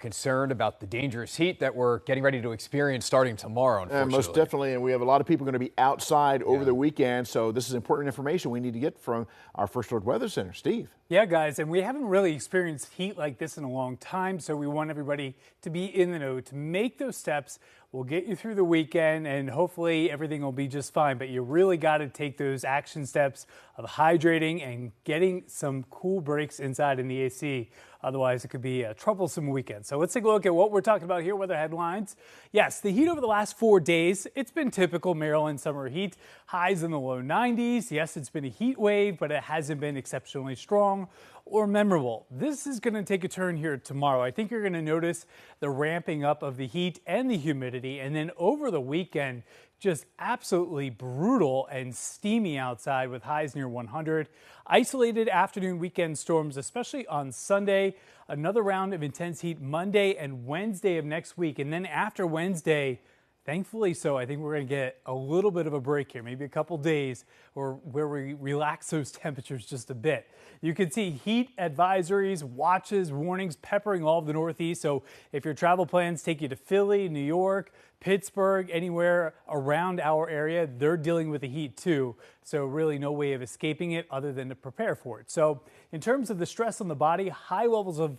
Concerned about the dangerous heat that we're getting ready to experience starting tomorrow, unfortunately. Most definitely, and we have a lot of people going to be outside over the weekend, so this is important information we need to get from our First Alert Weather Center. Steve. Yeah, guys, and we haven't really experienced heat like this in a long time, so we want everybody to be in the know, to make those steps. We'll get you through the weekend, and hopefully everything will be just fine, but you really got to take those action steps of hydrating and getting some cool breaks inside in the AC. Otherwise, it could be a troublesome weekend. So let's take a look at what we're talking about here, weather headlines. Yes, the heat over the last 4 days, it's been typical Maryland summer heat. Highs in the low 90s. Yes, it's been a heat wave, but it hasn't been exceptionally strong or memorable. This is going to take a turn here tomorrow. I think you're going to notice the ramping up of the heat and the humidity. And then over the weekend, just absolutely brutal and steamy outside with highs near 100. Isolated afternoon weekend storms, especially on Sunday. Another round of intense heat Monday and Wednesday of next week. And then after Wednesday, thankfully so, I think we're going to get a little bit of a break here, maybe a couple days or where we relax those temperatures just a bit. You can see heat advisories, watches, warnings peppering all of the Northeast. So if your travel plans take you to Philly, New York, Pittsburgh, anywhere around our area, they're dealing with the heat too. So really no way of escaping it other than to prepare for it. So in terms of the stress on the body, high levels of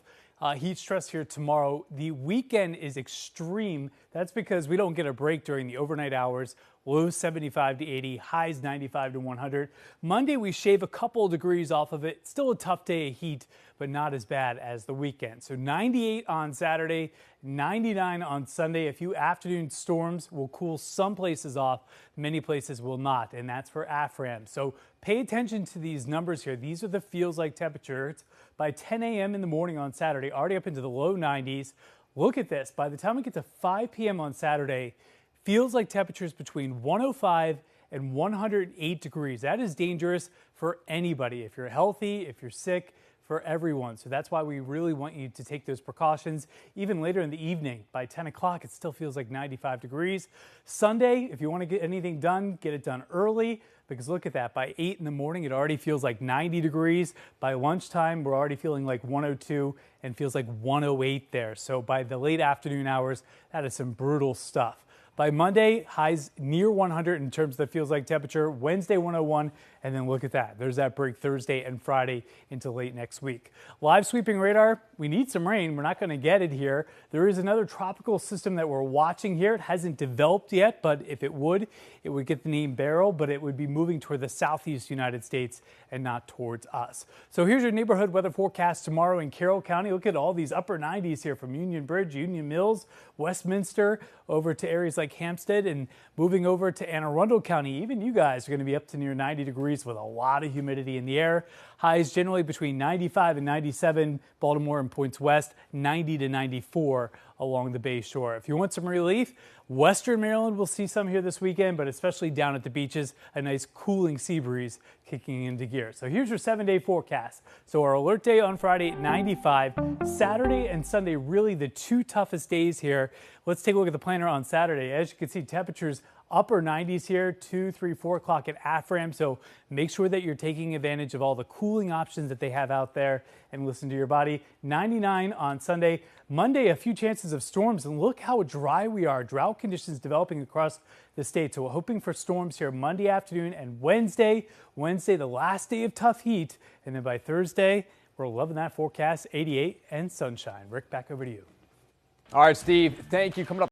heat stress here tomorrow. The weekend is extreme. That's because we don't get a break during the overnight hours. Lows 75 to 80, highs 95 to 100. Monday, we shave a couple degrees off of it. Still a tough day of heat, but not as bad as the weekend. So 98 on Saturday, 99 on Sunday. A few afternoon storms will cool some places off. Many places will not, and that's for AFRAM. So pay attention to these numbers here. These are the feels like temperatures. By 10 a.m. in the morning on Saturday, already up into the low 90s. Look at this. By the time we get to 5 p.m. on Saturday, feels like temperatures between 105 and 108 degrees. That is dangerous for anybody. If you're healthy, if you're sick, for everyone. So that's why we really want you to take those precautions. Even later in the evening, by 10 o'clock, it still feels like 95 degrees. Sunday, if you want to get anything done, get it done early. Because look at that, by 8 in the morning, it already feels like 90 degrees. By lunchtime, we're already feeling like 102 and feels like 108 there. So by the late afternoon hours, that is some brutal stuff. By Monday, highs near 100 in terms of the feels like temperature. Wednesday, 101. And then look at that. There's that break Thursday and Friday into late next week. Live sweeping radar. We need some rain. We're not going to get it here. There is another tropical system that we're watching here. It hasn't developed yet, but if it would get the name Beryl, but it would be moving toward the southeast United States and not towards us. So here's your neighborhood weather forecast tomorrow in Carroll County. Look at all these upper 90s here from Union Bridge, Union Mills, Westminster, over to areas like Hampstead and moving over to Anne Arundel County. Even you guys are going to be up to near 90 degrees with a lot of humidity in the air. Highs generally between 95 and 97. Baltimore and points west, 90 to 94 along the Bay Shore. If you want some relief, Western Maryland will see some here this weekend, but especially down at the beaches, a nice cooling sea breeze kicking into gear. So here's your 7-day forecast. So our alert day on Friday, 95. Saturday and Sunday, really the two toughest days here. Let's take a look at the planner on Saturday. As you can see, temperatures upper 90s here, 2, 3, 4 o'clock at AFRAM. So make sure that you're taking advantage of all the cooling options that they have out there and listen to your body. 99 on Sunday. Monday, a few chances of storms, and look how dry we are. Drought conditions developing across the state. So we're hoping for storms here Monday afternoon and Wednesday. Wednesday, the last day of tough heat. And then by Thursday, we're loving that forecast, 88 and sunshine. Rick, back over to you. All right, Steve, thank you. Coming up.